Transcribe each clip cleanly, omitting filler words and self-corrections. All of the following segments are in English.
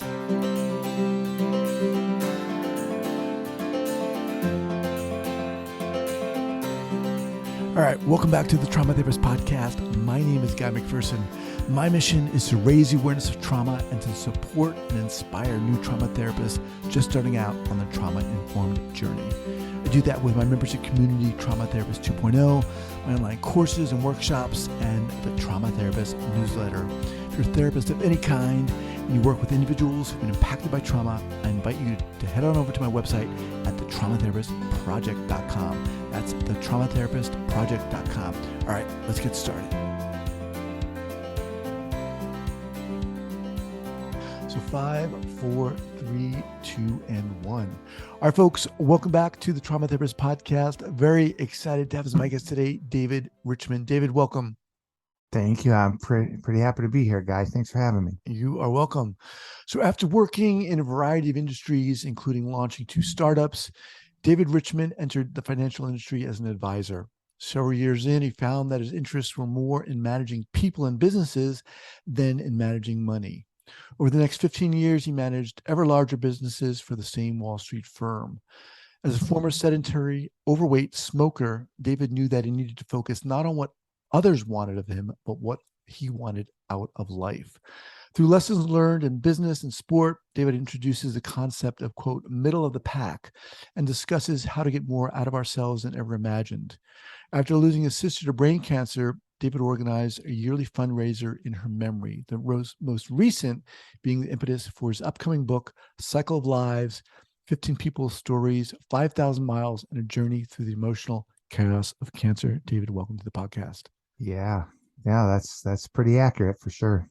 All right, welcome back to the Trauma Therapist Podcast. My name is Guy McPherson. My mission is to raise the awareness of trauma and to support and inspire new trauma therapists just starting out on their trauma-informed journey. I do that with my membership community, Trauma Therapist 2.0, my online courses and workshops, and the Trauma Therapist newsletter. If you're a therapist of any kind and you work with individuals who've been impacted by trauma, I invite you to head on over to my website at thetraumatherapistproject.com. That's thetraumatherapistproject.com. All right, let's get started. So 5, 4, 3, 2, and 1. All right, folks, welcome back to the Trauma Therapist Podcast. Very excited to have as my guest today, David Richman. David, welcome. Thank you. I'm pretty happy to be here, guys. Thanks for having me. You are welcome. So after working in a variety of industries, including launching 2 startups, David Richman entered the financial industry as an advisor. Several years in, he found that his interests were more in managing people and businesses than in managing money. Over the next 15 years, he managed ever larger businesses for the same Wall Street firm. As a former sedentary, overweight smoker, David knew that he needed to focus not on what others wanted of him, but what he wanted out of life. Through lessons learned in business and sport, David introduces the concept of, quote, middle of the pack, and discusses how to get more out of ourselves than ever imagined. After losing his sister to brain cancer, David organized a yearly fundraiser in her memory, the most recent being the impetus for his upcoming book, Cycle of Lives, 15 People's Stories, 5,000 Miles, and a Journey Through the Emotional Chaos of Cancer. David, welcome to the podcast. Yeah, that's pretty accurate for sure.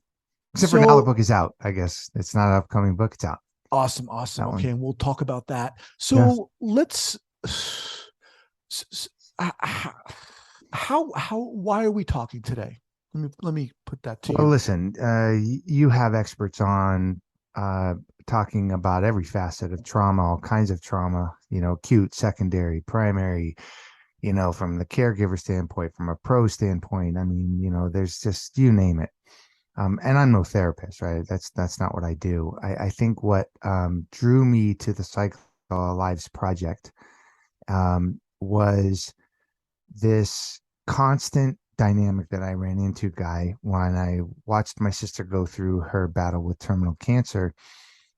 Except for now the book is out, I guess. It's not an upcoming book, it's out. Awesome. Okay, and we'll talk about that. So let's, why are we talking today? Let me put that to you. Well, listen, you have experts on talking about every facet of trauma, all kinds of trauma, acute, secondary, primary, from the caregiver standpoint, from a pro standpoint. I mean, there's just, you name it. And I'm no therapist, right? That's not what I do. I think what drew me to the Cycle of Lives project was this constant dynamic that I ran into, Guy, when I watched my sister go through her battle with terminal cancer,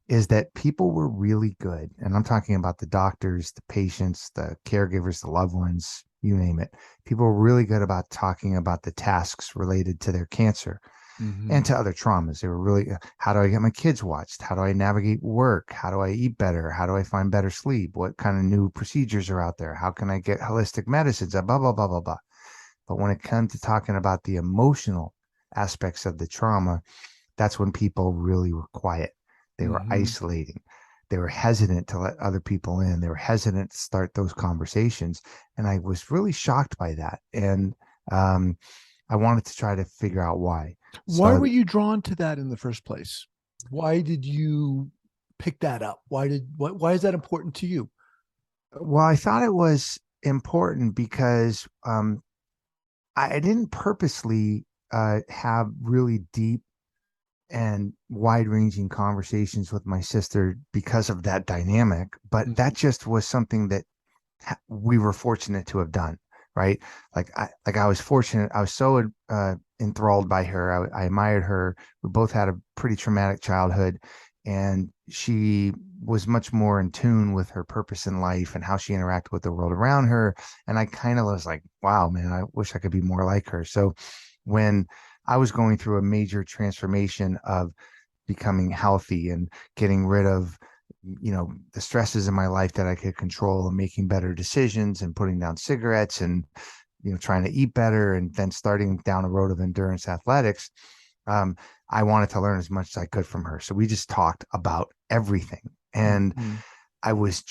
is that people were really good. And I'm talking about the doctors, the patients, the caregivers, the loved ones, you name it. People were really good about talking about the tasks related to their cancer. Mm-hmm. And to other traumas. They were really, how do I get my kids watched? How do I navigate work? How do I eat better? How do I find better sleep? What kind of new procedures are out there? How can I get holistic medicines? Blah, blah, blah, blah, blah. But when it comes to talking about the emotional aspects of the trauma, that's when people really were quiet. They were isolating. They were hesitant to let other people in. They were hesitant to start those conversations. And I was really shocked by that. And I wanted to try to figure out why. Why were you drawn to that in the first place? Why did you pick that up? Why is that important to you? Well, I thought it was important because I didn't purposely have really deep and wide-ranging conversations with my sister because of that dynamic, but that just was something that we were fortunate to have done. Right. I was fortunate. I was so enthralled by her. I admired her. We both had a pretty traumatic childhood, and she was much more in tune with her purpose in life and how she interacted with the world around her. And I kind of was like, wow, man, I wish I could be more like her. So when I was going through a major transformation of becoming healthy and getting rid of the stresses in my life that I could control, and making better decisions and putting down cigarettes and, trying to eat better, and then starting down a road of endurance athletics. I wanted to learn as much as I could from her. So we just talked about everything. And it was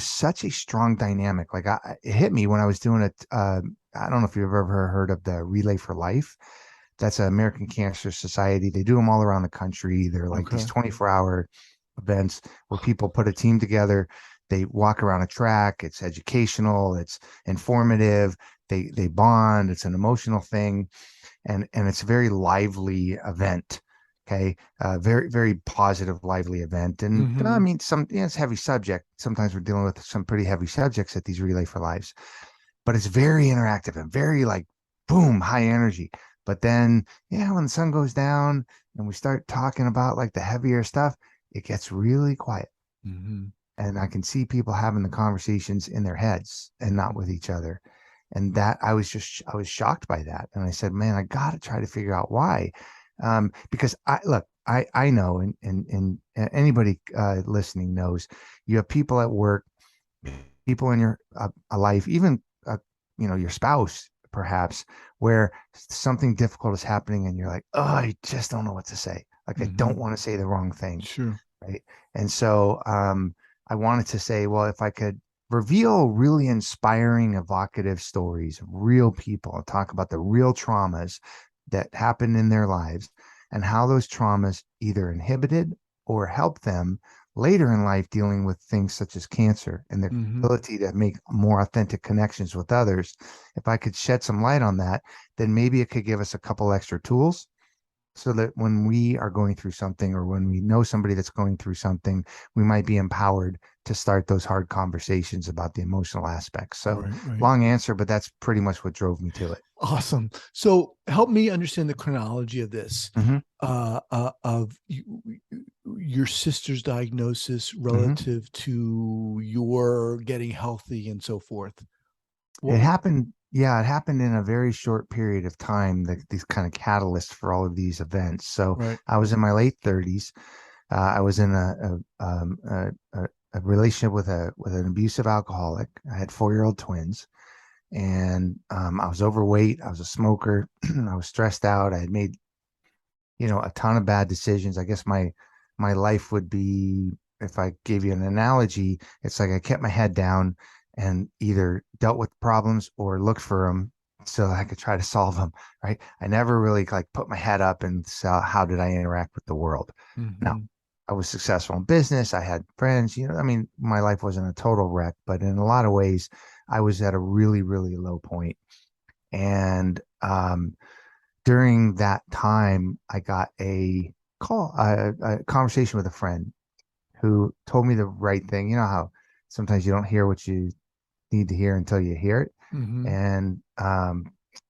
such a strong dynamic. It hit me when I was doing it. I don't know if you've ever heard of the Relay for Life. That's an American Cancer Society. They do them all around the country. They're like these 24-hour events where people put a team together. They walk around a track. It's educational. It's informative. They bond. It's an emotional thing. And it's a very lively event. Okay. Very, very positive, lively event. And I Mm-hmm. mean, it's heavy subject. Sometimes we're dealing with some pretty heavy subjects at these Relay for Lives, but it's very interactive and very like, boom, high energy. But then, yeah, when the sun goes down and we start talking about like the heavier stuff, it gets really quiet. Mm-hmm. And I can see people having the conversations in their heads and not with each other. And that I was shocked by that. And I said, man, I got to try to figure out why. Because I know, and anybody listening knows, you have people at work, people in your life, even, your spouse, perhaps, where something difficult is happening and you're like, oh, I just don't know what to say. Like, I Mm-hmm. don't want to say the wrong thing. Sure. Right. And so I wanted to say, well, if I could reveal really inspiring, evocative stories of real people and talk about the real traumas that happened in their lives and how those traumas either inhibited or helped them later in life dealing with things such as cancer and their Mm-hmm. ability to make more authentic connections with others. If I could shed some light on that, then maybe it could give us a couple extra tools so that when we are going through something or when we know somebody that's going through something, we might be empowered to start those hard conversations about the emotional aspects. So, Right. Right. long answer, but that's pretty much what drove me to it. Awesome. So help me understand the chronology of this, Hmm. of your sister's diagnosis Hmm. relative to your getting healthy and so forth. It What? happened. Yeah, it happened in a very short period of time. These kind of catalysts for all of these events. So Right. I was in my late 30s. I was in a relationship with an abusive alcoholic. I had 4-year-old twins, and I was overweight. I was a smoker. I was stressed out. I had made, a ton of bad decisions. I guess my life would be, if I gave you an analogy, it's like I kept my head down and either dealt with problems or looked for them so I could try to solve them. Right. I never really like put my head up and saw how did I interact with the world. Now, Mm-hmm. I was successful in business. I had friends, I mean, my life wasn't a total wreck, but in a lot of ways, I was at a really, really low point. And during that time, I got a conversation with a friend who told me the right thing. You know how sometimes you don't hear what you need to hear until you hear it. Mm-hmm. And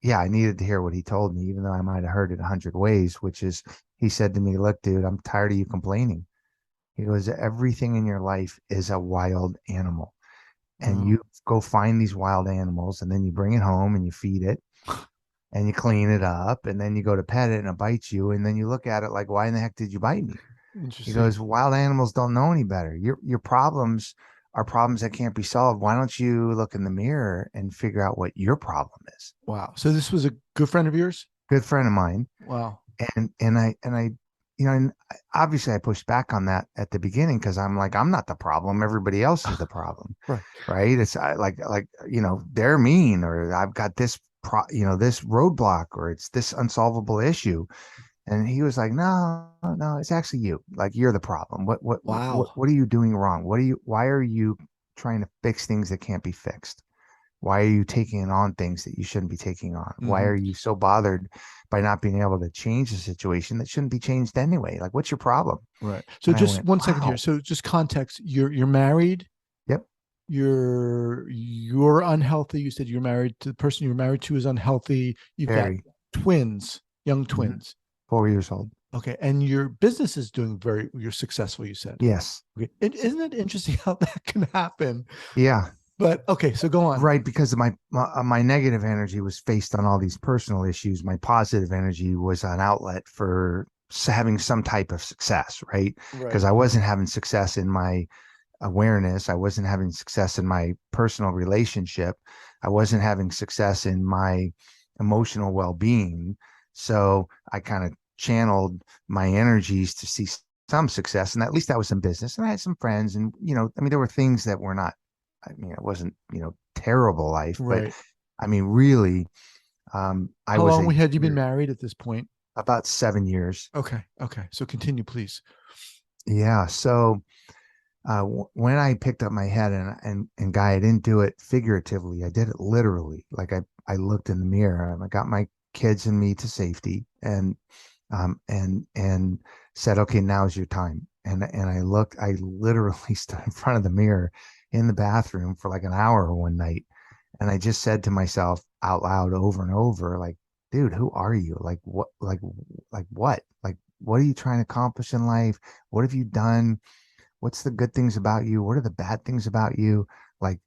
yeah, I needed to hear what he told me, even though I might have heard it 100 ways, which is he said to me, look, dude, I'm tired of you complaining. He goes, everything in your life is a wild animal. And Wow. you go find these wild animals and then you bring it home and you feed it and you clean it up and then you go to pet it and it bites you. And then you look at it like, why in the heck did you bite me? He Interesting. goes, wild animals don't know any better. Your problems are problems that can't be solved. Why don't you look in the mirror and figure out what your problem is? Wow. So this was a good friend of yours? Good friend of mine. Wow. And I, and obviously I pushed back on that at the beginning because I'm like, I'm not the problem. Everybody else is the problem. Right. Right. It's like, they're mean or I've got this this roadblock or it's this unsolvable issue. And he was like, no, no, it's actually you. Like you're the problem. Wow. What are you doing wrong? Why are you trying to fix things that can't be fixed? Why are you taking on things that you shouldn't be taking on? Why Mm-hmm. are you so bothered by not being able to change the situation that shouldn't be changed anyway? Like, what's your problem? Right. So And I just went, 1 second here. wow. So just context. You're married. Yep. You're unhealthy. You said you're married to the person you're married to is unhealthy. You've got Very. twins, young Mhm. twins. 4 years old. Okay. And your business is doing you're successful, you said. Yes. Okay. Isn't it interesting how that can happen? Yeah. But okay, so go on. Right. Because of my negative energy was faced on all these personal issues. My positive energy was an outlet for having some type of success. Right. Because Right. I wasn't having success in my awareness. I wasn't having success in my personal relationship. I wasn't having success in my emotional well being. So I kind of channeled my energies to see some success. And at least I was in business and I had some friends. And, I mean, there were things that were not, I mean, it wasn't, terrible life, but Right. I mean, really, I How was long a had you been married at this point? about 7 years. Okay. Okay. So continue, please. Yeah. So, when I picked up my head and Guy, I didn't do it figuratively. I did it literally. Like I looked in the mirror and I got my kids and me to safety, and and said, okay, now's your time. And I looked, I literally stood in front of the mirror in the bathroom for like an hour one night. And I just said to myself out loud over and over, like, dude, who are you? Like, what are you trying to accomplish in life? What have you done? What's the good things about you? What are the bad things about you? Like,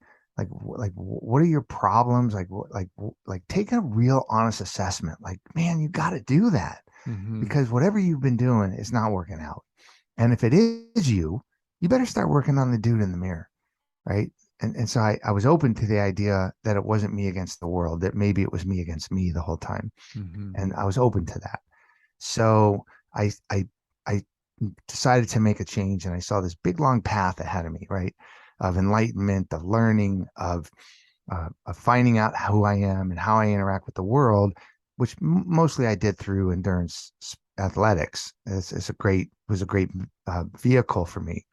what are your problems? Like take a real honest assessment. Like, man, you got to do that Mm-hmm. because whatever you've been doing is not working out. And if it is you, you better start working on the dude in the mirror, right? And so I was open to the idea that it wasn't me against the world, that maybe it was me against me the whole time. Mm-hmm. And I was open to that. So I I I decided to make a change, and I saw this big long path ahead of me, right? Of enlightenment, of learning, of finding out who I am and how I interact with the world, which mostly I did through endurance athletics. It's a great was a great vehicle for me.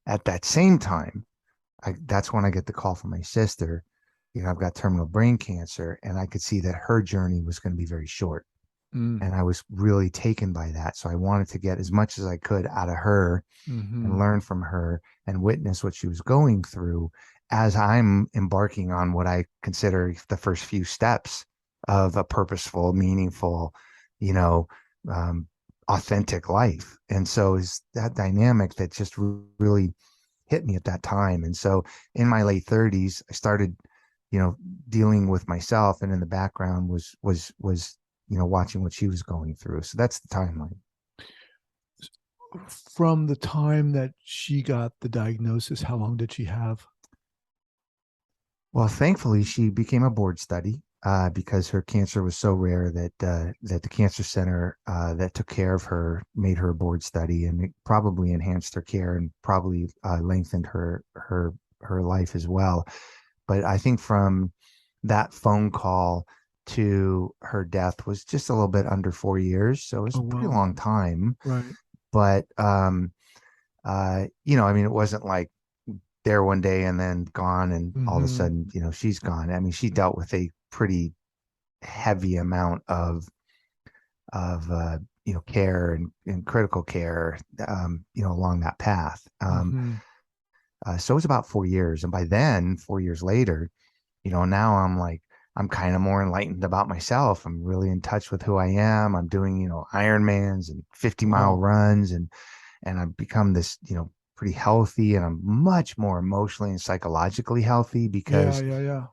At that same time, that's when I get the call from my sister. You know, I've got terminal brain cancer, and I could see that her journey was going to be very short. Mm. And I was really taken by that. So I wanted to get as much as I could out of her and Mm-hmm. learn from her and witness what she was going through as I'm embarking on what I consider the first few steps of a purposeful, meaningful, you know, um, authentic life. And so is that dynamic that just really hit me at that time. And so in my late 30s, I started, you know, dealing with myself, and in the background was watching what she was going through. So that's the timeline. From the time that she got the diagnosis, how long did she have? Well, thankfully, she became a board study because her cancer was so rare that the cancer center that took care of her made her a board study, and it probably enhanced her care and probably lengthened her life as well. But I think from that phone call to her death was just a little bit under 4 years, so it was Oh, a pretty wow. long time. Right. But I mean, it wasn't like there one day and then gone, and all of a Mm-hmm. sudden, she's gone. I mean, she dealt with a pretty heavy amount of care and critical care, along that path. Mm-hmm. So it was about 4 years, and by then, 4 years later, now I'm like, I'm kind of more enlightened about myself. I'm really in touch with who I am. I'm doing, Ironmans and 50-mile Wow. runs, and I've become this, pretty healthy, and I'm much more emotionally and psychologically healthy Yeah, because, yeah,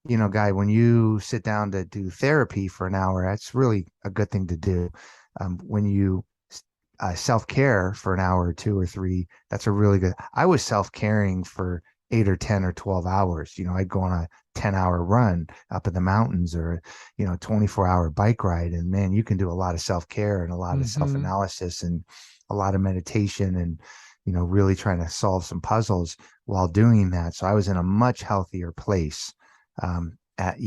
yeah. Guy, when you sit down to do therapy for an hour, that's really a good thing to do. When you self-care for an hour or two or three, that's a really good. I was self-caring for 8 or 10 or 12 hours. I'd go on a 10-hour run up in the mountains, or 24-hour bike ride, and man, you can do a lot of self-care and a lot of Mm-hmm. self-analysis and a lot of meditation, and really trying to solve some puzzles while doing that. So I was in a much healthier place at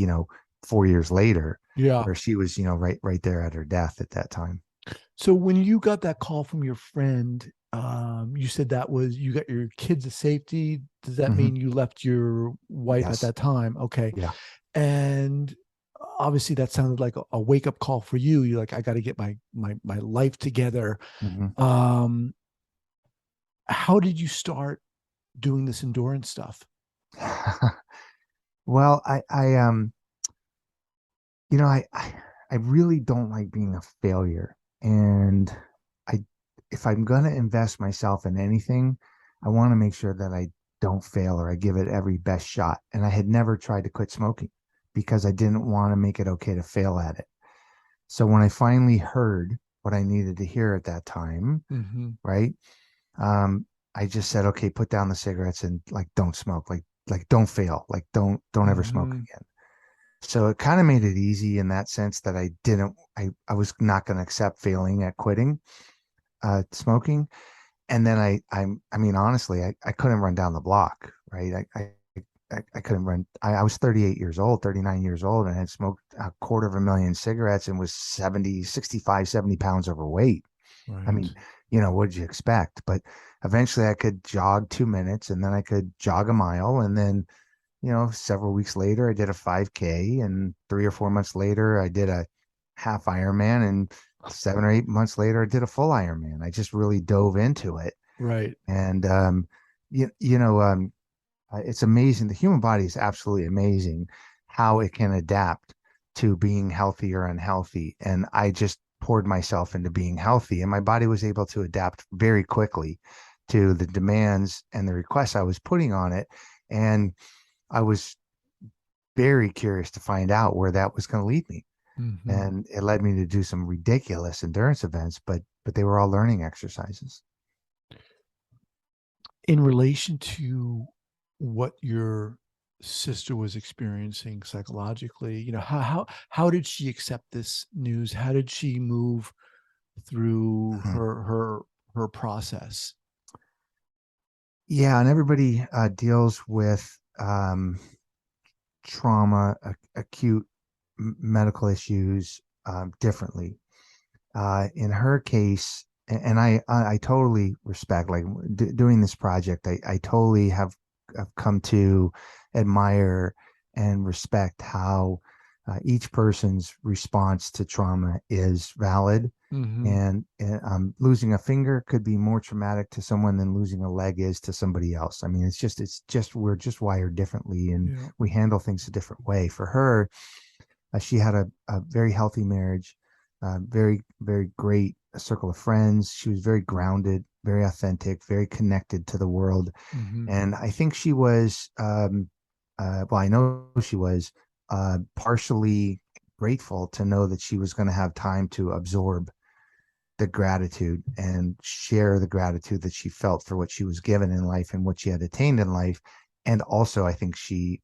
4 years later, Yeah. where she was right there at her death at that time. So when you got that call from your friend, you said that was you got your kids to safety. Does that Hmm. mean you left your wife at Yes. that time? Okay. Yeah. And obviously that sounded like a wake up call for you. You're like, I got to get my life together. Hmm. Um, how did you start doing this endurance stuff? Well, I really don't like being a failure. And I, if I'm going to invest myself in anything, I want to make sure that I don't fail, or I give it every best shot. And I had never tried to quit smoking because I didn't want to make it okay to fail at it. So when I finally heard what I needed to hear at that time, Mm-hmm. right? Um, I just said, okay, put down the cigarettes and like don't smoke, like don't fail, like don't ever smoke Mm-hmm. again. So it kind of made it easy in that sense that I was not going to accept failing at quitting smoking. And then I mean, honestly, I couldn't run down the block, right? I couldn't run. I was 38 years old, 39 years old, and had smoked a quarter of a million cigarettes and was 65, 70 pounds overweight. I Right. mean, what did you expect? But eventually I could jog 2 minutes, and then I could jog a mile. And then, several weeks later, I did a 5K, and 3 or 4 months later, I did a half Ironman. And 7 or 8 months later, I did a full Ironman. I just really dove into it. Right. And, you know, it's amazing. The human body is absolutely amazing how it can adapt to being healthy or unhealthy. And I just poured myself into being healthy, and my body was able to adapt very quickly to the demands and the requests I was putting on it. And I was very curious to find out where that was going to lead me. Hmm. And it led me to do some ridiculous endurance events, but they were all learning exercises. In relation to what your sister was experiencing psychologically, how did she accept this news? How did she move through Mhm. her process? Yeah, and everybody deals with trauma, acute medical issues differently. In her case, and I totally respect, like doing this project, I totally have come to admire and respect how each person's response to trauma is valid. Hmm. And losing a finger could be more traumatic to someone than losing a leg is to somebody else. I mean, it's just we're just wired differently, and Yeah. we handle things a different way. For her, she had a very healthy marriage, very, very great circle of friends. She was very grounded, very authentic, very connected to the world. Hmm. And I think she was, well, I know she was partially grateful to know that she was going to have time to absorb the gratitude and share the gratitude that she felt for what she was given in life and what she had attained in life. And also, I think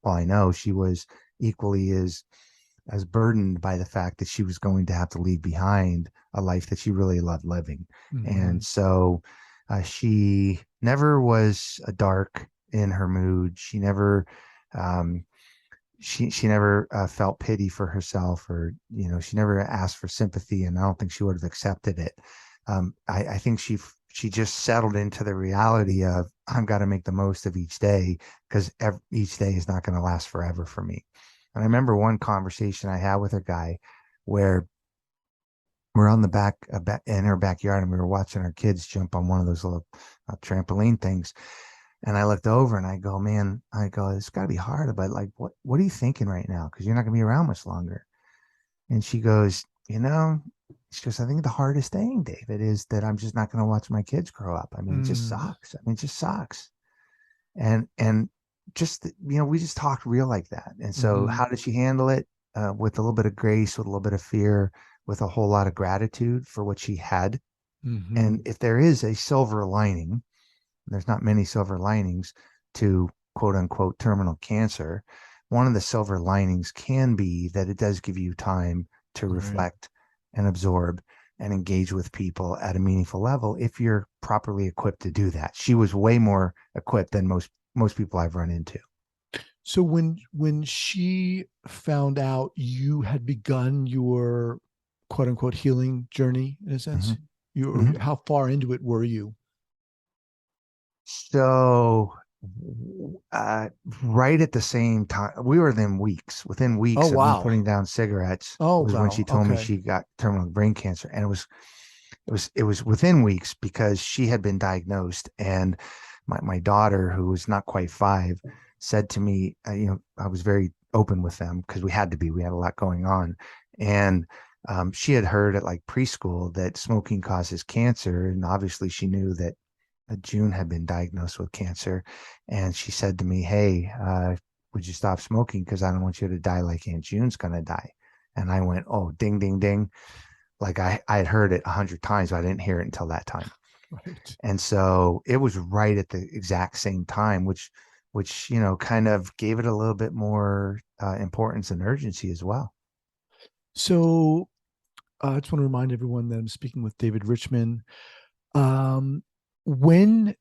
well, I know she was equally as burdened by the fact that she was going to have to leave behind a life that she really loved living. Hmm. And so she never was dark in her mood. Um, she never felt pity for herself, or she never asked for sympathy, and I don't think she would have accepted it. I think she just settled into the reality of, I've got to make the most of each day, because each day is not going to last forever for me. And I remember one conversation I had with a guy where we're on the back in her backyard, and we were watching our kids jump on one of those little trampoline things. And I looked over and I go, man, I go, it's got to be hard, but like, what are you thinking right now? Because you're not going to be around much longer. And she goes, she goes, I think the hardest thing, David, is that I'm just not going to watch my kids grow up. I mean, it just Mm. sucks. I mean, it just sucks. And just, we just talked real like that. And so Hmm. how did she handle it? With a little bit of grace, with a little bit of fear, with a whole lot of gratitude for what she had. And Hmm. if there is a silver lining, there's not many silver linings to quote unquote terminal cancer. One of the silver linings can be that it does give you time to Right. reflect and absorb and engage with people at a meaningful level if you're properly equipped to do that. She was way more equipped than most people I've run into. So when she found out you had begun your quote unquote healing journey, in a sense, Mm-hmm. how far into it were you? So, uh, right at the same time, we were within Oh weeks of me wow. putting down cigarettes Oh was when wow. she told me Okay. she got terminal brain cancer. And it was within weeks, because she had been diagnosed. And my daughter, who was not quite 5, said to me, I was very open with them because we had a lot going on. And she had heard at like preschool that smoking causes cancer. And obviously she knew that June had been diagnosed with cancer. And she said to me, hey, would you stop smoking? Because I don't want you to die like Aunt June's going to die. And I went, oh, ding, ding, ding. Like I had heard it 100 times, but I didn't hear it until that time. Right. And so it was right at the exact same time, which kind of gave it a little bit more importance and urgency as well. So I just want to remind everyone that I'm speaking with David Richman. Um, when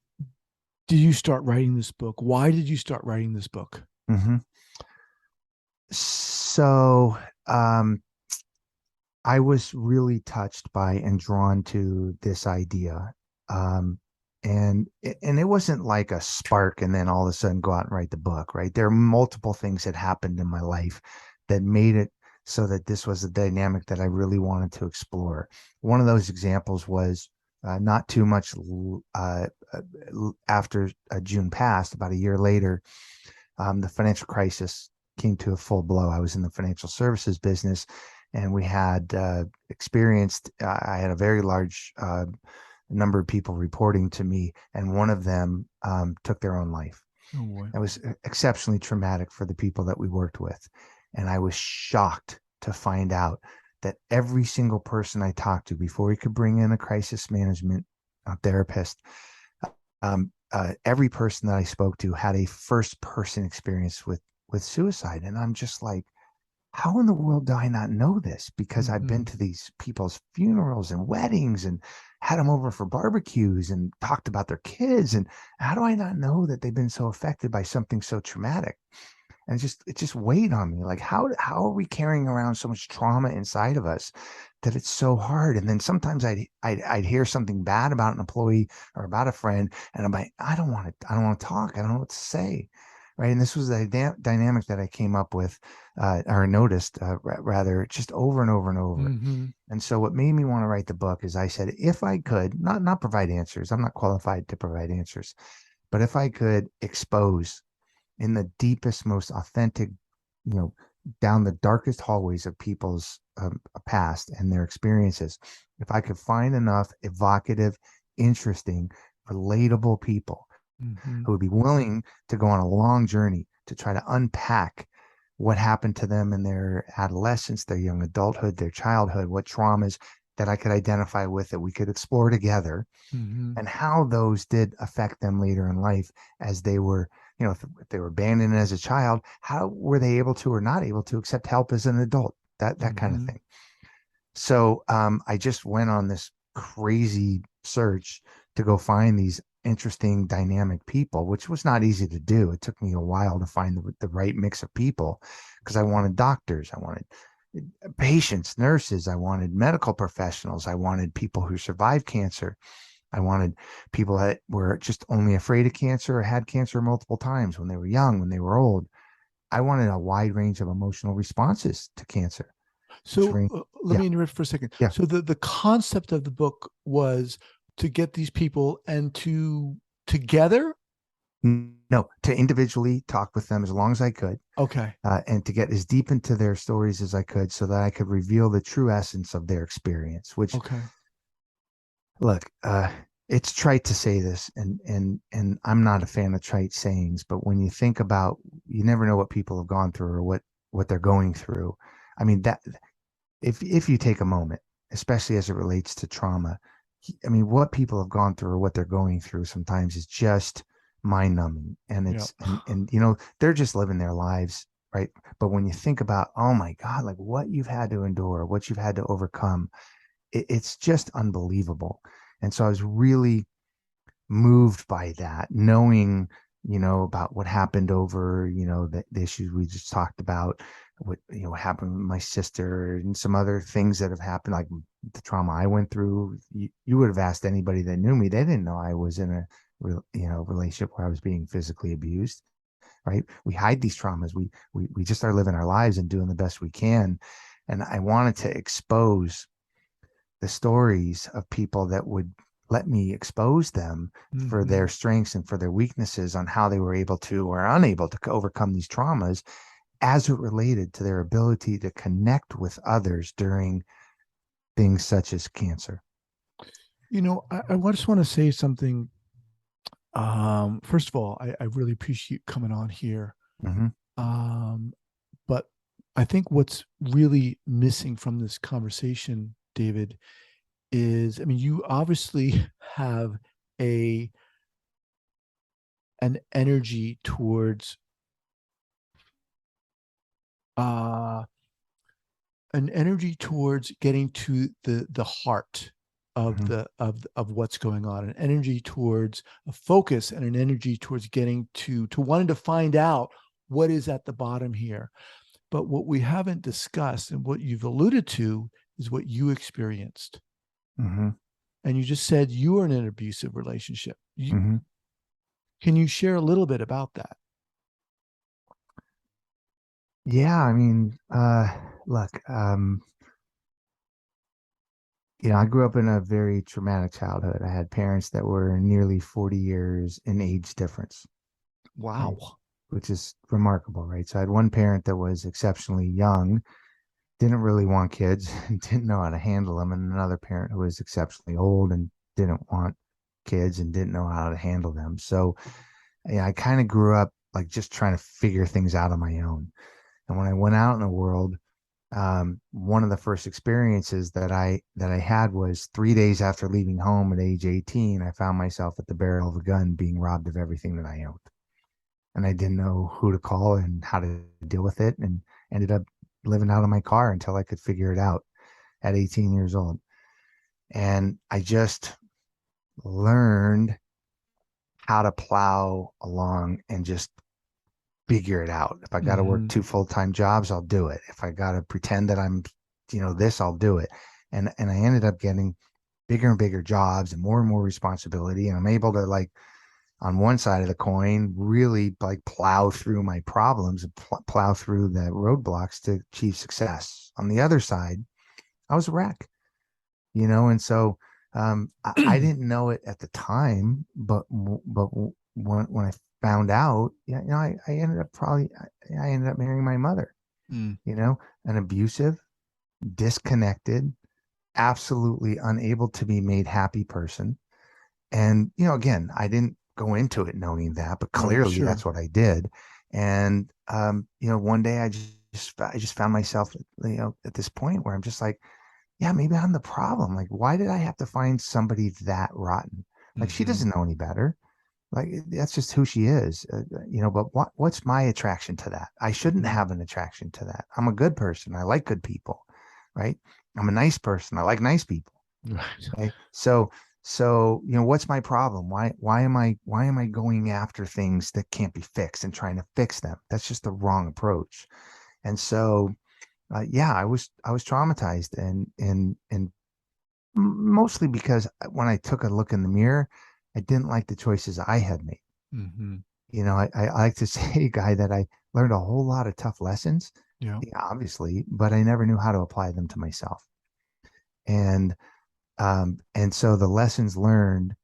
did you start writing this book? Why did you start writing this book? Hmm. So I was really touched by and drawn to this idea. Um, and it wasn't like a spark and then all of a sudden go out and write the book, right? There are multiple things that happened in my life that made it so that this was a dynamic that I really wanted to explore. One of those examples was not too much after June passed, about a year later, the financial crisis came to a full blow. I was in the financial services business, and we had experienced, I had a very large number of people reporting to me, and one of them took their own life. Oh boy. It was exceptionally traumatic for the people that we worked with. And I was shocked to find out that every single person I talked to before we could bring in a crisis management therapist, every person that I spoke to had a first person experience with suicide. And I'm just like, how in the world do I not know this? Because I've been Mm-hmm. to these people's funerals and weddings and had them over for barbecues and talked about their kids. And how do I not know that they've been so affected by something so traumatic? And it just weighed on me. Like, how are we carrying around so much trauma inside of us that it's so hard? And then sometimes I'd hear something bad about an employee or about a friend, and I'm like, I don't want to talk. I don't know what to say. Right. And this was the dynamic that I came up with, or noticed, rather, just over and over and over. Mm-hmm. And so what made me want to write the book is I said, if I could not provide answers, I'm not qualified to provide answers, but if I could expose in the deepest, most authentic, you know, down the darkest hallways of people's past and their experiences, if I could find enough evocative, interesting, relatable people Mm-hmm. who would be willing to go on a long journey to try to unpack what happened to them in their adolescence, their young adulthood, their childhood, what traumas that I could identify with that we could explore together, Mm-hmm. and how those did affect them later in life as they were, if they were abandoned as a child, how were they able to or not able to accept help as an adult, that kind of Mm-hmm. thing. So I just went on this crazy search to go find these interesting dynamic people, which was not easy to do. It took me a while to find the right mix of people, because I wanted doctors, I wanted patients, nurses, I wanted medical professionals, I wanted people who survived cancer, I wanted people that were just only afraid of cancer or had cancer multiple times when they were young, when they were old. I wanted a wide range of emotional responses to cancer, which So range. let Yeah, me interrupt for a second. yeah. So the concept of the book was to get these people and to together. No, to individually talk with them as long as I could, Okay. and to get as deep into their stories as I could so that I could reveal the true essence of their experience, which, Okay. look, it's trite to say this, and I'm not a fan of trite sayings, but when you think about, you never know what people have gone through or what they're going through. I mean, that if you take a moment, especially as it relates to trauma, I mean, what people have gone through or what they're going through sometimes is just mind numbing. And Yeah. and they're just living their lives, right? But when you think about, oh my God, like what you've had to endure, what you've had to overcome, it's just unbelievable. And so I was really moved by that, knowing, about what happened over, the issues we just talked about, what, what happened with my sister and some other things that have happened, like the trauma I went through. You would have asked anybody that knew me, they didn't know I was in a relationship where I was being physically abused, right? We hide these traumas. We just are living our lives and doing the best we can. And I wanted to expose the stories of people that would let me expose them for Mm-hmm. their strengths and for their weaknesses, on how they were able to or unable to overcome these traumas as it related to their ability to connect with others during things such as cancer. I just want to say something. First of all, I really appreciate coming on here. Mm-hmm. Um, but I think what's really missing from this conversation, David, is, I mean, you obviously have a an energy towards uh getting to the heart of Mm-hmm. of what's going on, an energy towards a focus, and an energy towards getting to wanting to find out what is at the bottom here. But what we haven't discussed, and what you've alluded to, is what you experienced. Mm-hmm. And you just said you were in an abusive relationship. Mm-hmm. Can you share a little bit about that? Yeah, I mean, Look, I grew up in a very traumatic childhood. I had parents that were nearly 40 years in age difference, right? Wow. Which is remarkable, right? So I had one parent that was exceptionally young, didn't really want kids, and didn't know how to handle them, and another parent who was exceptionally old and didn't want kids and didn't know how to handle them. So yeah, I kind of grew up like just trying to figure things out on my own. And when I went out in the world, one of the first experiences that I had was 3 days after leaving home at age 18. I found myself at the barrel of a gun being robbed of everything that I owned, and I didn't know who to call and how to deal with it, and ended up living out of my car until I could figure it out at 18 years old. And I just learned how to plow along and just figure it out. If I got to work Hmm. two full-time jobs, I'll do it. If I got to pretend that I'm, this, I'll do it. And I ended up getting bigger and bigger jobs and more responsibility. And I'm able to, like, on one side of the coin, really like plow through my problems and plow through the roadblocks to achieve success. On the other side, I was a wreck, and so I didn't know it at the time, but when I found out, yeah, I ended up I ended up marrying my mother, Mm. an abusive, disconnected, absolutely unable to be made happy person. And, again, I didn't go into it knowing that, but Right. clearly Sure. that's what I did. And, one day I just found myself, at this point where I'm just like, yeah, maybe I'm the problem. Like, why did I have to find somebody that rotten? Like, she Hmm. doesn't know any better. Like, that's just who she is. But what's my attraction to that? I shouldn't Hmm. have an attraction to that. I'm a good person. I like good people, right? I'm a nice person. I like nice people. Right. Okay. So, what's my problem? Why am I going after things that can't be fixed and trying to fix them? That's just the wrong approach. And so, yeah, I was traumatized, and mostly because when I took a look in the mirror, I didn't like the choices I had made. Hmm. I like to say, Guy, that I learned a whole lot of tough lessons, Yeah. yeah, obviously, but I never knew how to apply them to myself. And so the lessons learned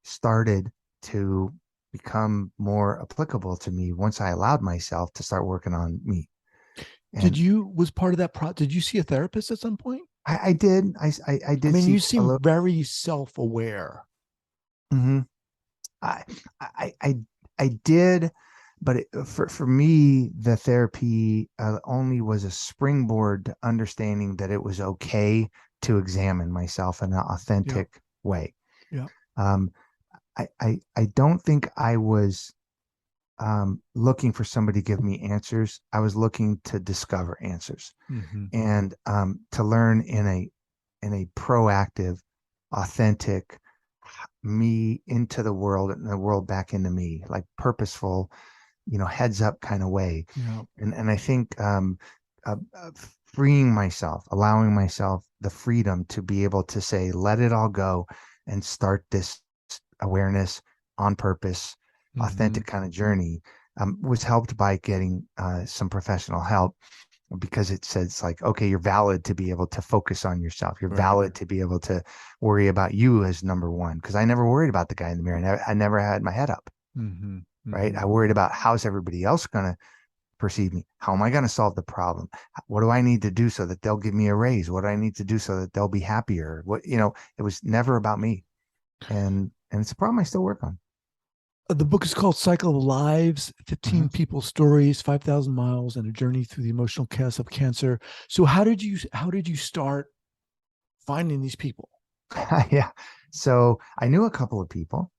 started to become more applicable to me once I allowed myself to start working on me. Did And you was part of that did you see a therapist at some point? I did. I I did mean, see you a seem little. very self-aware. Mhm. I, I, I, I did, but for me, the therapy only was a springboard to understanding that it was okay to examine myself in an Yeah. authentic way. Yeah. Um, I don't think I was looking for somebody to give me answers. I was looking to discover answers Hmm. and to learn in a proactive, authentic me into the world and the world back into me, like purposeful, heads up kind of way. Yeah. And I think uh, uh, freeing myself, allowing myself the freedom to be able to say, let it all go and start this awareness on purpose, Hmm. authentic kind of journey, was helped by getting some professional help because it says like, okay, you're valid to be able to focus on yourself. You're Right. valid to be able to worry about you as number one. Cause I never worried about the guy in the mirror. I never had my head up, Hmm. right? Hmm. I worried about how's everybody else going to perceive me? How am I going to solve the problem? What do I need to do so that they'll give me a raise? What do I need to do so that they'll be happier? It was never about me. And it's a problem I still work on. The book is called Cycle of Lives, Mm-hmm. 15 People's Stories, 5,000 Miles, and a Journey Through the Emotional Chaos of Cancer. So how did you start finding these people? Yeah. So I knew a couple of people.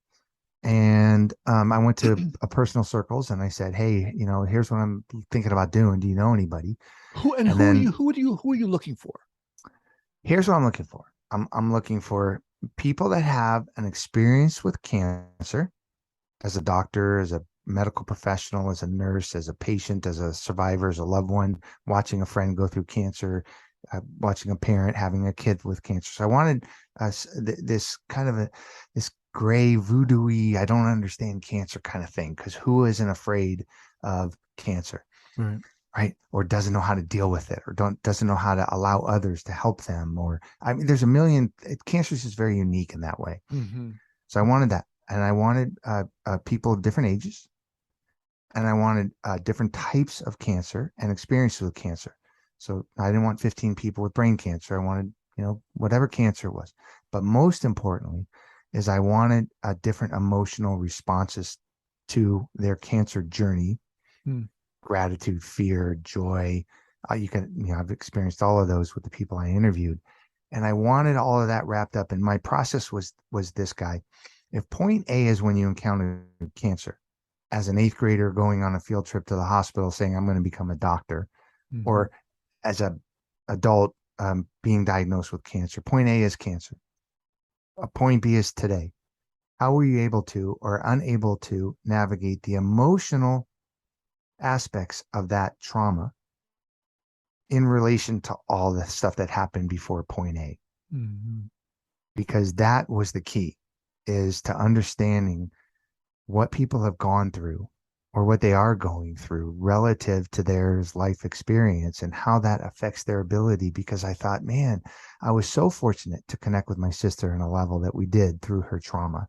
And I went to a personal circles and I said, hey, here's what I'm thinking about doing. Do you know anybody? Who and And who are then you who are you looking for? here's what I'm looking for. I'm looking for people that have an experience with cancer as a doctor, as a medical professional, as a nurse, as a patient, as a survivor, as a loved one, watching a friend go through cancer, watching a parent having a kid with cancer. So I wanted this kind of this gray voodoo-y, I don't understand cancer kind of thing, because who isn't afraid of cancer, Right. right? Or doesn't know how to deal with it, or doesn't know how to allow others to help them. Or I mean, there's a million. Cancer is just very unique in that way. Mm-hmm. So I wanted that, and I wanted people of different ages, and I wanted different types of cancer and experiences with cancer. So I didn't want 15 people with brain cancer. I wanted, whatever cancer it was. But most importantly, is I wanted different emotional responses to their cancer journey: Mm. gratitude, fear, joy. I've experienced all of those with the people I interviewed, and I wanted all of that wrapped up. And my process was this, guy. If point A is when you encounter cancer, as an eighth grader going on a field trip to the hospital saying I'm going to become a doctor, Mm-hmm. or as a adult being diagnosed with cancer, point A is cancer. Point B is today. How were you able to or unable to navigate the emotional aspects of that trauma in relation to all the stuff that happened before point A? Mm-hmm. Because that was the key, is to understanding what people have gone through or what they are going through relative to their life experience and how that affects their ability. Because I thought, man, I was so fortunate to connect with my sister in a level that we did through her trauma.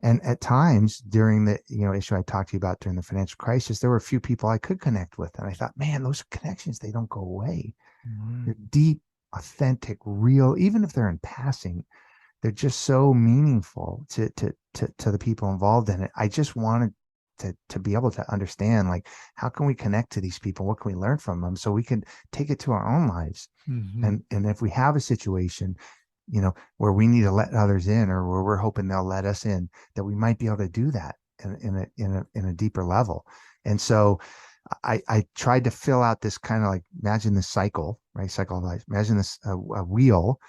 And at times during the issue I talked to you about during the financial crisis, there were a few people I could connect with. And I thought, man, those connections, they don't go away. Right. They're deep, authentic, real. Even if they're in passing, they're just so meaningful to the people involved in it. I just wanted to be able to understand, like, how can we connect to these people? What can we learn from them so we can take it to our own lives? Mm-hmm. And if we have a situation, where we need to let others in, or where we're hoping they'll let us in, that we might be able to do that in a deeper level. And so I tried to fill out this kind of, like, imagine this cycle, right? Cycle of life. Imagine this a wheel,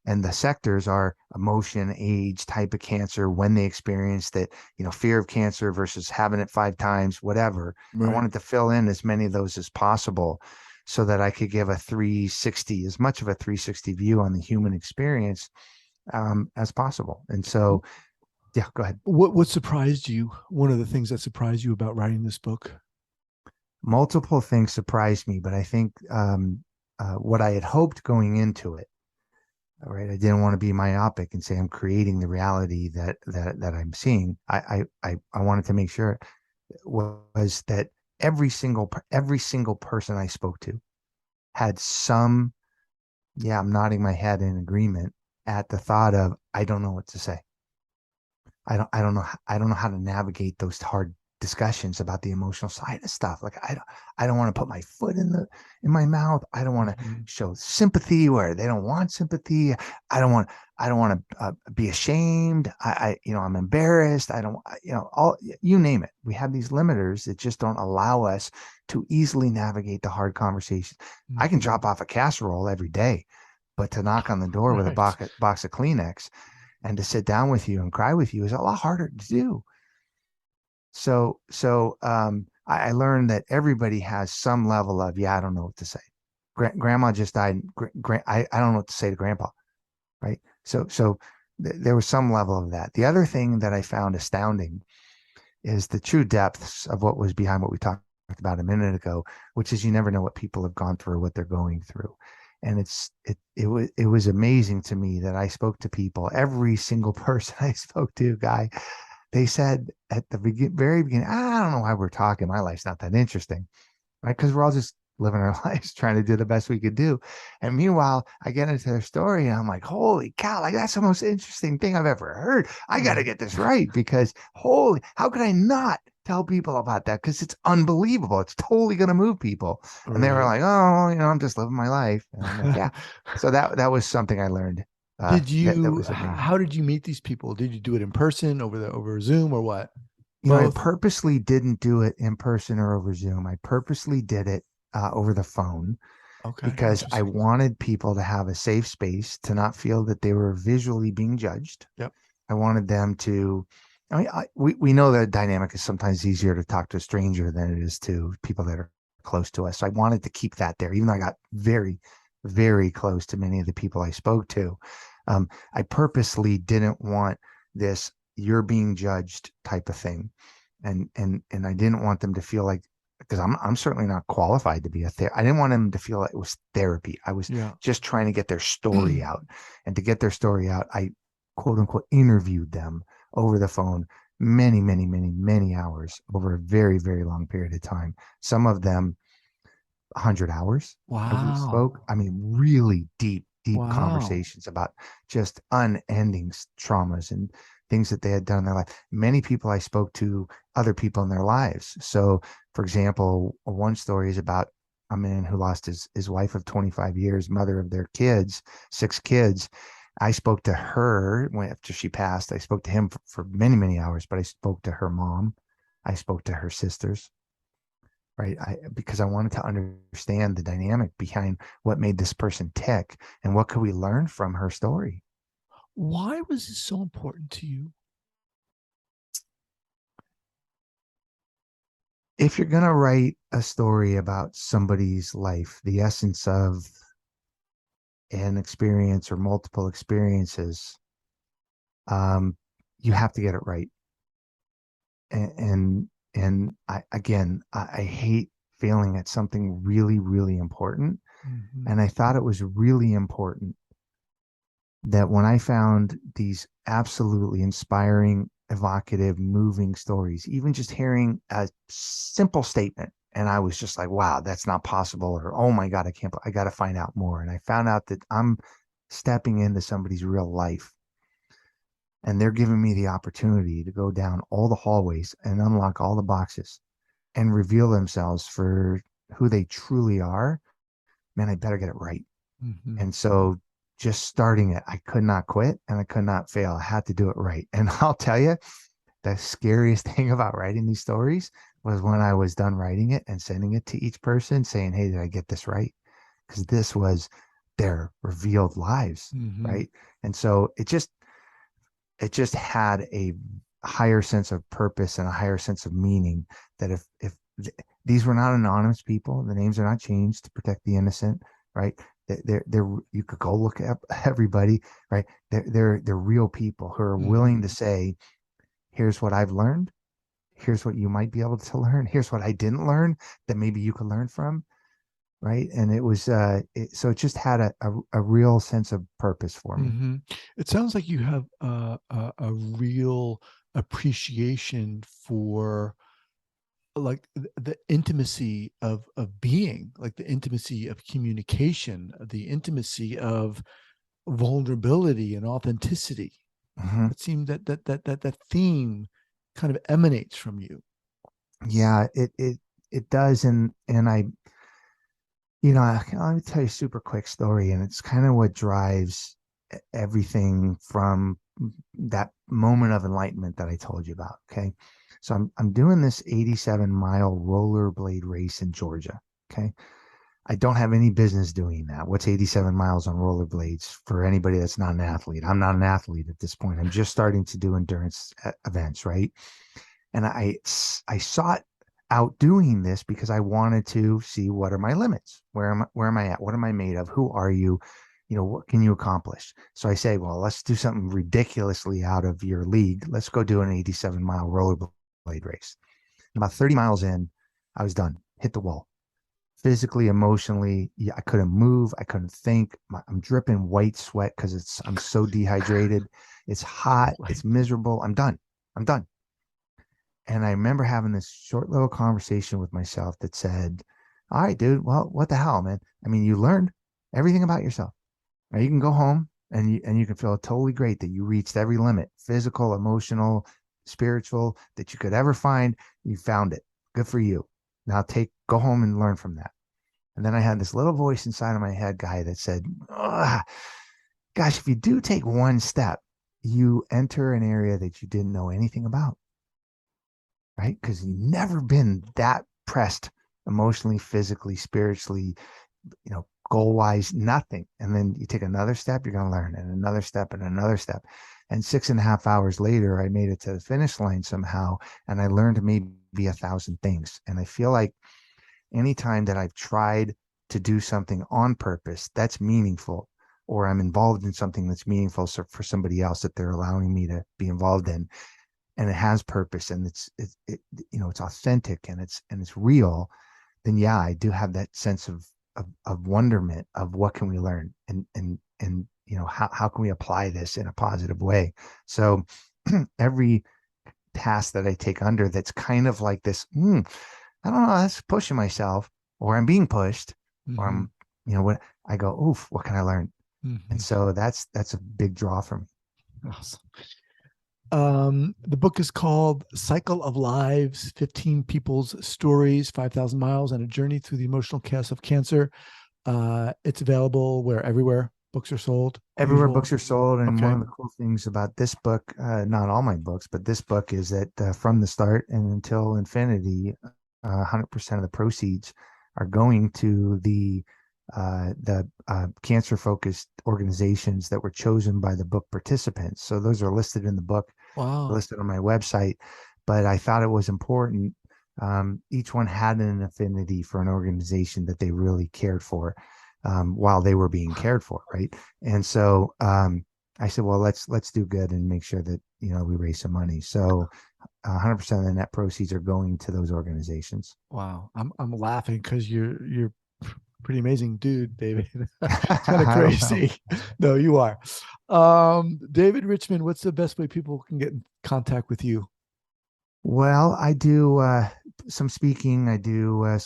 and the sectors are emotion, age, type of cancer, when they experienced it, fear of cancer versus having it 5 times, whatever. I Right. wanted to fill in as many of those as possible so that I could give a 360, as much of a 360 view on the human experience as possible. And so, yeah, go ahead. What surprised you? One of the things that surprised you about writing this book? Multiple things surprised me, but I think what I had hoped going into it, all right, I didn't want to be myopic and say I'm creating the reality that I'm seeing. I wanted to make sure was that every single person I spoke to had some, yeah, I'm nodding my head in agreement at the thought of, I don't know what to say. I don't know how to navigate those hard discussions about the emotional side of stuff. Like, I don't want to put my foot in my mouth. I don't want to Mm-hmm. show sympathy where they don't want sympathy. I don't want to be ashamed. I'm embarrassed. I don't, all, you name it. We have these limiters that just don't allow us to easily navigate the hard conversations. I can Mm-hmm. drop off a casserole every day, but to knock on the door with a Right. box of Kleenex and to sit down with you and cry with you is a lot harder to do. So I learned that everybody has some level of, yeah, I don't know what to say. Grandma just died. I don't know what to say to grandpa. Right. So there was some level of that. The other thing that I found astounding is the true depths of what was behind what we talked about a minute ago, which is you never know what people have gone through, what they're going through. And it was amazing to me that I spoke to people, every single person I spoke to, guy, they said at the very beginning, I don't know why we're talking. My life's not that interesting, right? Because we're all just living our lives trying to do the best we could do. And meanwhile, I get into their story and I'm like, holy cow, like, that's the most interesting thing I've ever heard. I got to Right. get this right, because how could I not tell people about that? Because it's unbelievable. It's totally going to move people. And they were Right. like, oh, I'm just living my life. And I'm like, yeah. So that was something I learned. That was amazing. How did you meet these people? Did you do it in person, over Zoom, or what? I Both? purposely didn't do it in person or over Zoom. I purposely did it over the phone, Okay. because I Interesting. wanted people to have a safe space to not feel that they were visually being judged. Yep. I wanted them to, I mean, we know that dynamic is sometimes easier to talk to a stranger than it is to people that are close to us. So I wanted to keep that there, even though I got very, very close to many of the people I spoke to. I purposely didn't want this "you're being judged" type of thing, and I didn't want them to feel like because I'm certainly not qualified to be a therapist. I didn't want them to feel like it was therapy. I was Yeah. just trying to get their story out. And to get their story out, I quote unquote interviewed them over the phone many, many, many, many hours over a very, very long period of time. Some of them 100 hours as we Wow. spoke. I mean, really deep, deep Wow. conversations about just unending traumas and things that they had done in their life. Many people I spoke to, other people in their lives. So, for example, one story is about a man who lost his wife of 25 years, mother of their kids, 6 kids. I spoke to her after she passed. I spoke to him for many, many hours, but I spoke to her mom. I spoke to her sisters, right? Because I wanted to understand the dynamic behind what made this person tick and what could we learn from her story. Why was this so important to you? If you're going to write a story about somebody's life, the essence of an experience or multiple experiences, um, you have to get it right. And I hate failing at something really, really important. Mm-hmm. And I thought it was really important that when I found these absolutely inspiring, evocative, moving stories, even just hearing a simple statement, and I was just like, wow, that's not possible, or oh my God, I got to find out more. And I found out that I'm stepping into somebody's real life, and they're giving me the opportunity to go down all the hallways and unlock all the boxes and reveal themselves for who they truly are. Man, I better get it right. Mm-hmm. And so just starting it, I could not quit and I could not fail. I had to do it right. And I'll tell you, the scariest thing about writing these stories was when I was done writing it and sending it to each person saying, hey, did I get this right? Because this was their revealed lives. Mm-hmm. Right. And so it just had a higher sense of purpose and a higher sense of meaning that these were not anonymous people, the names are not changed to protect the innocent, right? They're you could go look at everybody, right? They're real people who are willing Mm-hmm. to say, here's what I've learned, here's what you might be able to learn, here's what I didn't learn that maybe you could learn from, right? And it was so it just had a real sense of purpose for me. Mm-hmm. It sounds like you have a real appreciation for like the intimacy of being, like the intimacy of communication, the intimacy of vulnerability and authenticity. Mhm. It seemed that theme kind of emanates from you. Yeah, it does, and let me tell you a super quick story, and it's kind of what drives everything from that moment of enlightenment that I told you about. Okay, so I'm doing this 87-mile rollerblade race in Georgia. Okay, I don't have any business doing that. What's 87 miles on rollerblades for anybody that's not an athlete? I'm not an athlete at this point. I'm just starting to do endurance events, right? And I sought out doing this because I wanted to see what are my limits. Where am I at? What am I made of? Who are you? What can you accomplish? So I say, well, let's do something ridiculously out of your league. Let's go do an 87-mile rollerblade race. About 30 miles in, I was done. Hit the wall. Physically, emotionally, yeah, I couldn't move. I couldn't think. I'm dripping white sweat because I'm so dehydrated. It's hot. It's Right. miserable. I'm done. I'm done. And I remember having this short little conversation with myself that said, all right, dude, well, what the hell, man? I mean, you learned everything about yourself. Now you can go home and you can feel totally great that you reached every limit, physical, emotional, spiritual, that you could ever find. You found it. Good for you. Now go home and learn from that. And then I had this little voice inside of my head guy that said, gosh, if you do take one step, you enter an area that you didn't know anything about, right? Because you've never been that pressed emotionally, physically, spiritually, goal wise, nothing. And then you take another step, you're going to learn, and another step, and another step. And 6.5 hours later, I made it to the finish line somehow, and I learned maybe 1,000 things. And I feel like anytime that I've tried to do something on purpose that's meaningful, or I'm involved in something that's meaningful for somebody else that they're allowing me to be involved in, and it has purpose, and it's authentic, and it's real, then yeah, I do have that sense of wonderment of what can we learn, and how can we apply this in a positive way. So every task that I take under that's kind of like this, I don't know, that's pushing myself, or I'm being pushed, or Mm-hmm. I'm, what I go, oof, what can I learn? And Mm-hmm. so that's a big draw for me. Awesome. The book is called Cycle of Lives, 15 People's Stories, 5,000 Miles, and a Journey Through the Emotional Chaos of Cancer. It's available everywhere books are sold. Everywhere Usual. books are sold. And one Okay. of the cool things about this book, not all my books, but this book, is that from the start and until infinity, 100% of the proceeds are going to the cancer focused organizations that were chosen by the book participants. So those are listed in the book, Wow. listed on my website. But I thought it was important. Each one had an affinity for an organization that they really cared for, while they were being cared for, right? And so I said, well, let's do good and make sure that we raise some money. So 100% of the net proceeds are going to those organizations. Wow. I'm laughing because you're pretty amazing dude, David. It's kind of I don't know. crazy. No, you are. David Richman, what's the best way people can get in contact with you? Well, I do some speaking. I do I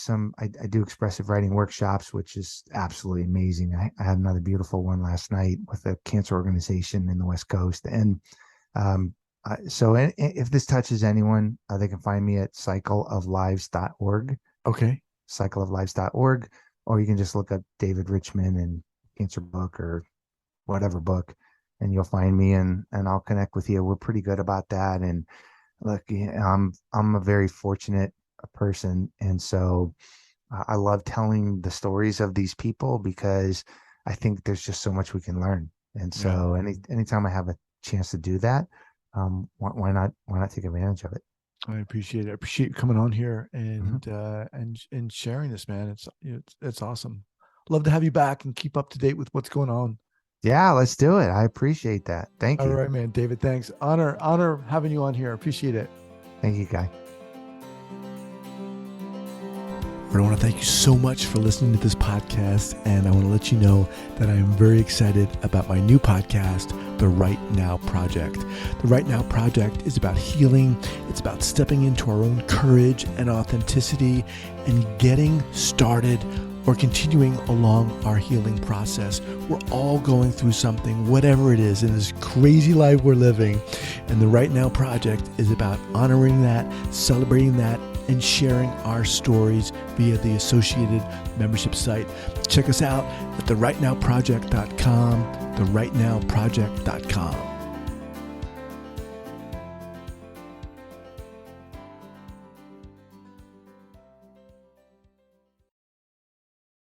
do expressive writing workshops, which is absolutely amazing. I had another beautiful one last night with a cancer organization in the West Coast. And so if this touches anyone, they can find me at cycleoflives.org, Okay. cycleoflives.org, or you can just look up David Richman and cancer book or whatever book, and you'll find me, and I'll connect with you. We're pretty good about that. And look, yeah, I'm a very fortunate person, and so I love telling the stories of these people because I think there's just so much we can learn. And Yeah. so anytime I have a chance to do that, why not take advantage of it? I appreciate it. I appreciate you coming on here Mhm. and sharing this, man. It's awesome. Love to have you back and keep up to date with what's going on. Yeah, let's do it. I appreciate that. Thank All you. right, man. David, thanks. Honor having you on here. Appreciate it. Thank you, Guy. I want to thank you so much for listening to this podcast. And I want to let you know that I am very excited about my new podcast, The Right Now Project. The Right Now Project is about healing. It's about stepping into our own courage and authenticity and getting started or continuing along our healing process. We're all going through something, whatever it is, in this crazy life we're living. And the Right Now Project is about honoring that, celebrating that, and sharing our stories via the associated membership site. Check us out at therightnowproject.com, therightnowproject.com.